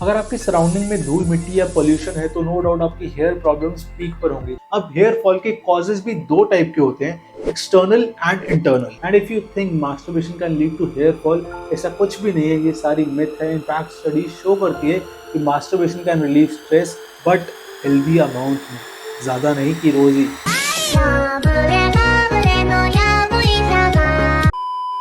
अगर आपकी सराउंडिंग में धूल मिट्टी या पोल्यूशन है तो नो डाउट आपकी हेयर प्रॉब्लम्स पीक पर होंगी। अब हेयर फॉल के कॉजेज भी दो टाइप के होते हैं, external and internal. And if you think masturbation can lead to hair fall, ऐसा कुछ भी नहीं है, ये सारी मिथ है। इनफैक्ट स्टडी शो करती है कि masturbation can relieve stress, but healthy amount में, ज्यादा नहीं कि रोज ही।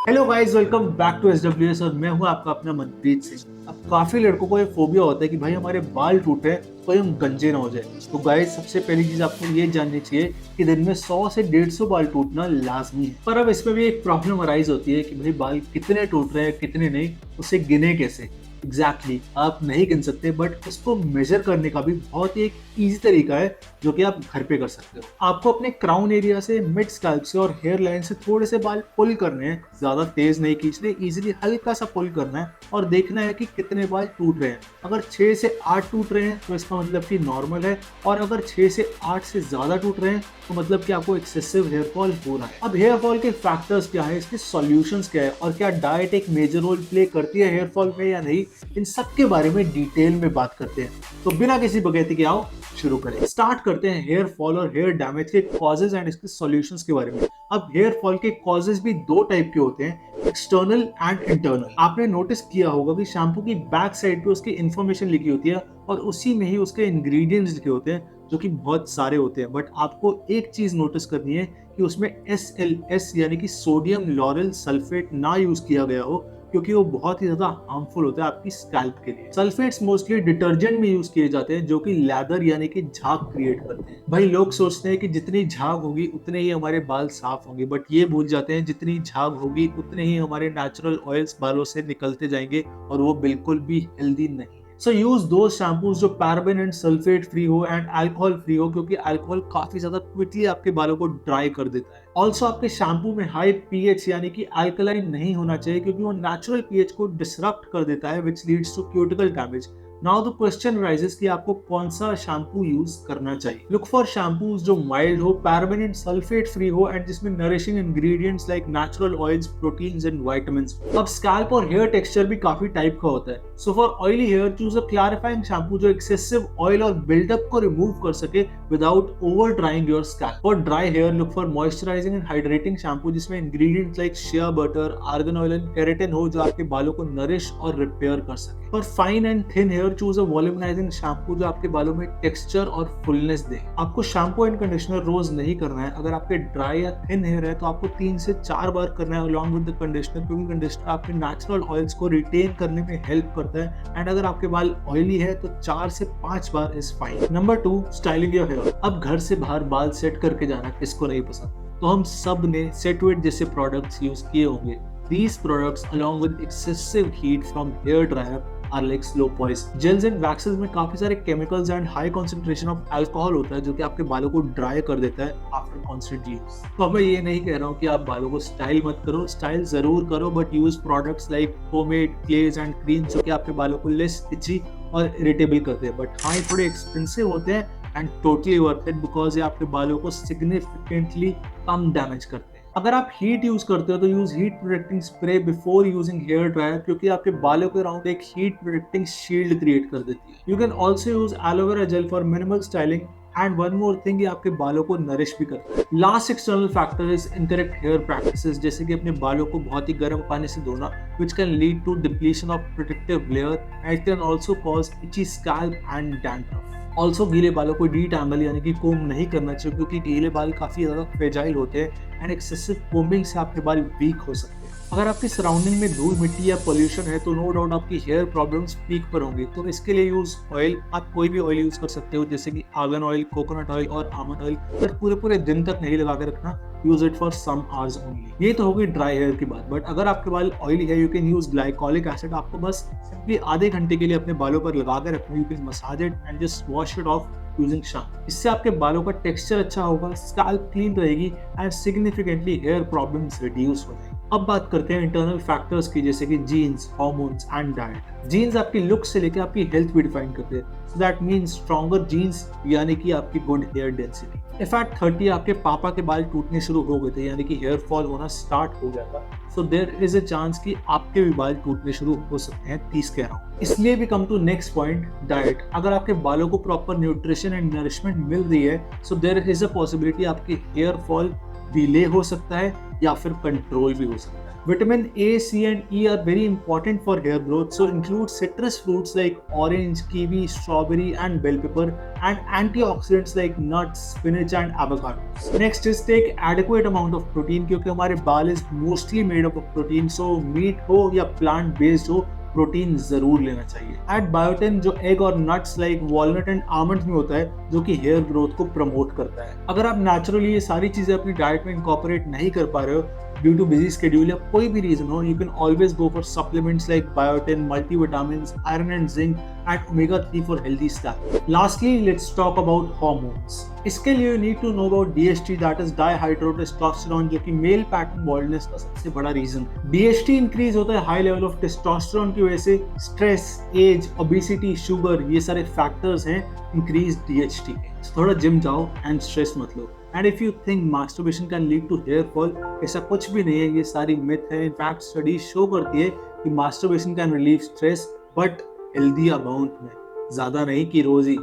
Hello guys, welcome back to SWS और मैं हूं आपका अपना मनप्रीत सिंह। अब काफी लड़कों को ये फोबिया होता है कि भाई हमारे बाल टूटे तो हम गंजे ना हो जाए। तो गाइस, सबसे पहली चीज आपको ये जाननी चाहिए कि दिन में 100 से 150 बाल टूटना लाजमी है। पर अब इसमें भी एक प्रॉब्लम अराइज होती है कि भाई बाल कितने टूट रहे हैं कितने नहीं, उसे गिने कैसे। एग्जैक्टली आप नहीं गिन सकते, बट उसको मेजर करने का भी बहुत ही एक इजी तरीका है जो कि आप घर पे कर सकते हो। आपको अपने क्राउन एरिया से, मिड स्कैल्प से और हेयर लाइन से थोड़े से बाल पुल करने हैं, ज्यादा तेज नहीं खींचने, इजीली हल्का सा पुल करना है और देखना है कि कितने बाल टूट रहे हैं। अगर 6 से 8 टूट रहे हैं तो इसका मतलब कि नॉर्मल है, और अगर 6 से 8 से ज्यादा टूट रहे हैं तो मतलब कि आपको एक्सेसिव हेयर फॉल हो रहा है। अब हेयर फॉल के फैक्टर्स क्या है, इसके सॉल्यूशंस क्या है, और क्या डाइट एक मेजर रोल प्ले करती है हेयर फॉल में या नहीं, इन सब के बारे में डिटेल में बात करते हैं। तो बिना किसी बगैती के आओ शुरू करें। स्टार्ट करते हैं हेयर फॉल और हेयर डैमेज के कॉजेज एंड इसके सॉल्यूशंस के बारे में। अब हेयर फॉल के कॉजेज भी दो टाइप के होते हैं, एक्सटर्नल एंड इंटरनल। आपने नोटिस किया होगा कि शैम्पू की बैक साइड पे उसकी इंफॉर्मेशन लिखी होती है और उसी में ही उसके इंग्रेडिएंट्स लिखे होते हैं, जो कि बहुत सारे होते हैं। बट आपको एक चीज नोटिस करनी है कि उसमें SLS यानी कि सोडियम लॉरेल सल्फेट ना यूज किया गया हो, क्योंकि वो बहुत ही ज्यादा हार्मफुल होता है आपकी स्कैल्प के लिए। सल्फेट्स मोस्टली डिटर्जेंट में यूज किए जाते हैं, जो कि लैदर यानी कि झाग क्रिएट करते हैं। भाई लोग सोचते हैं कि जितनी झाग होगी उतने ही हमारे बाल साफ होंगे, बट ये भूल जाते हैं जितनी झाग होगी उतने ही हमारे नेचुरल ऑयल्स बालों से निकलते जाएंगे, और वो बिल्कुल भी हेल्दी नहीं। सो यूज दो शैम्पूज जो पैराबेन एंड सल्फेट फ्री हो एंड अल्कोहल फ्री हो, क्योंकि अल्कोहल काफी ज्यादा क्विकली आपके बालों को ड्राई कर देता है। ऑल्सो आपके शैम्पू में हाई पीएच यानी कि अल्कलाइन नहीं होना चाहिए, क्योंकि वो नेचुरल पीएच को डिसरप्ट कर देता है, which leads to cuticle damage. Now the question raises कि आपको कौन सा शैम्पू यूज करना चाहिए। लुक फॉर शैम्पूज जो माइल्ड हो, पैराबेन एंड सल्फेट फ्री हो, एंड जिसमें nourishing ingredients like natural oils, proteins and vitamins. अब स्कैल्प और हेयर टेक्सचर भी काफी टाइप का होता है। So for oily hair choose a clarifying shampoo जो एक्सेसिव ऑयल और बिल्डअप को रिमूव कर सके without over drying your scalp. For dry hair look for moisturising and hydrating shampoo जिसमें ingredients like shea butter, argan oil and keratin हो, जो आपके बालों को नरिश और रिपेयर कर सके। For fine and thin hair choose a volumising shampoo जो आपके बालों में टेक्सचर और फुलनेस दे। आपको शैम्पू एंड कंडीशनर रोज नहीं करना है। अगर आपके ड्राई या थिन हेयर है तो आपको 3 से 4 बार करना है अलॉन्ग विद द कंडीशनर, क्योंकि कंडीशनर आपके नेचुरल ऑयल्स को रिटेन करने में हेल्प करता है। एंड अगर आपके बाल ऑयली है तो 4 से 5 बार is fine. Number 2, styling your hair. अब घर से बाहर बाल सेट करके जाना किसको नहीं पसंद, तो हम सब ने सेट वेट जैसे प्रोडक्ट्स यूज किए होंगे। These products along with excessive heat from hair dryer are like slow poison. Gels and waxes में काफी सारे chemicals and high concentration of alcohol होता है, जो कि आपके बालों को ड्राई कर देता है after constant use. तो अब मैं ये नहीं कह रहा हूँ कि आप बालों को स्टाइल मत करो, स्टाइल जरूर करो, but use products like pomade, clays and creams जो कि आपके बालों को लेस इची और इरिटेबल करते हैं। बट हाँ, ये थोड़े एक्सपेंसिव होते हैं and totally worth it, because ये आपके बालों को सिग्निफिकेंटली कम डैमेज करते हैं। अगर आप हीट यूज करते हो तो use heat protecting spray before using hair dryer, क्योंकि आपके बालों के अराउंड एक हीट प्रोटेक्टिंग शील्ड क्रिएट कर देती है। You can also use aloe vera gel for minimal styling. And one more thing, ये आपके बालों को नरिश भी करता है। Last external factor is incorrect hair practices, जैसे कि अपने बालों को बहुत ही गर्म पानी से धोना, which can lead to depletion of protective layer and it can also cause itchy scalp and dandruff. Also गीले बालों को डीटैंगल यानी कि कोम नहीं करना चाहिए, क्योंकि गीले बाल काफी ज्यादा फ्रेजाइल होते हैं एंड एक्सेसिव कोम्बिंग से आपके बाल वीक हो सकते हैं। अगर आपकी सराउंडिंग में धूल मिट्टी या पोल्यूशन है तो नो डाउट आपकी हेयर प्रॉब्लम्स पीक पर होंगी। तो इसके लिए यूज ऑयल, आप कोई भी ऑयल यूज कर सकते हो, जैसे कि आर्गन ऑयल, कोकोनट ऑयल और आमंड ऑयल, पर पूरे दिन तक नहीं लगा के रखना। Use it for some hours only. ये तो होगी ड्राई हेयर की बात, बट अगर आपके बाल ऑयली है you can use glycolic acid. आपको बस सिंपली आधे घंटे के लिए अपने बालों पर लगा के रखना। You can massage it and just wash it off using shampoo. इससे आपके बालों का टेक्सचर अच्छा होगा, स्कैल्प क्लीन रहेगी and significantly hair problems reduce हो जाएंगी। अब बात करते हैं इंटरनल फैक्टर्स की, जैसे कि genes, hormones and diet. Genes आपकी लुक से लेकर आपकी हेल्थ भी डिफाइन करते हैं। So that means stronger genes यानी कि आपकी good hair density. If at 30 आपके पापा के बाल टूटने शुरू हो गए थे, यानी कि हेयर फॉल होना स्टार्ट हो गया था, so there is a chance कि आपके भी बाल टूटने शुरू हो सकते हैं 30 के अराउंड। इसलिए भी come to next point, diet. अगर आपके बालों को प्रॉपर न्यूट्रिशन एंड नरिशमेंट मिल रही है, so there is a possibility आपके हेयर फॉल डिले हो सकता है या फिर कंट्रोल भी हो सकता है। Vitamin A, C and E are very important for hair growth, so include citrus fruits like orange, kiwi, strawberry and bell pepper, and antioxidants like nuts, spinach and avocados. Next is take adequate amount of protein, क्योंकि हमारे बाल is mostly made up of protein, so meat हो या plant based हो, protein जरूर लेना चाहिए। Eight biotin जो एग और nuts like walnut and almonds में होता है, जो कि हेयर ग्रोथ को प्रमोट करता है। अगर आप नेचुरली ये सारी चीजें अपनी डाइट में इंकॉर्पोरेट नहीं कर पा रहे हो ड्यू टू बिजी शेड्यूल या कोई भी रीजन हो, you can always go for supplements like biotin, multivitamins, iron and zinc and omega 3 for healthy stat. Lastly let's talk about hormones. इसके लिए you need to know about DHT, that is dihydrotestosterone, जो कि male pattern baldness का सबसे बड़ा reason. DHT increase होता है high level of testosterone की वजह से। स्ट्रेस, एज, ओबेसिटी, शुगर, ये सारे फैक्टर्स हैं इंक्रीज DHT के। थोड़ा जिम जाओ एंड स्ट्रेस मत लो। And if you think masturbation can lead to hair fall, ऐसा कुछ भी नहीं है, ये सारी मिथ है। इनफैक्ट स्टडीज शो करती है कि masturbation can relieve stress, but healthy amount में, ज्यादा नहीं कि रोज ही।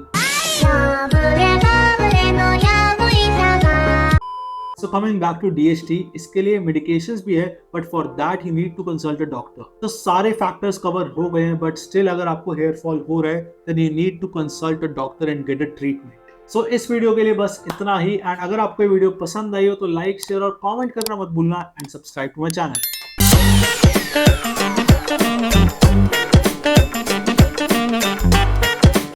So coming back to DHT, इसके लिए मेडिकेशंस भी है, but for that you need to consult a doctor. तो सारे फैक्टर्स कवर हो गए हैं, बट स्टिल अगर आपको हेयर फॉल हो रहा है, then you need to consult a doctor and get a treatment. So इस वीडियो के लिए बस इतना ही। एंड अगर आपको ये वीडियो पसंद आई हो तो लाइक, शेयर और कमेंट करना मत भूलना, and subscribe to my channel.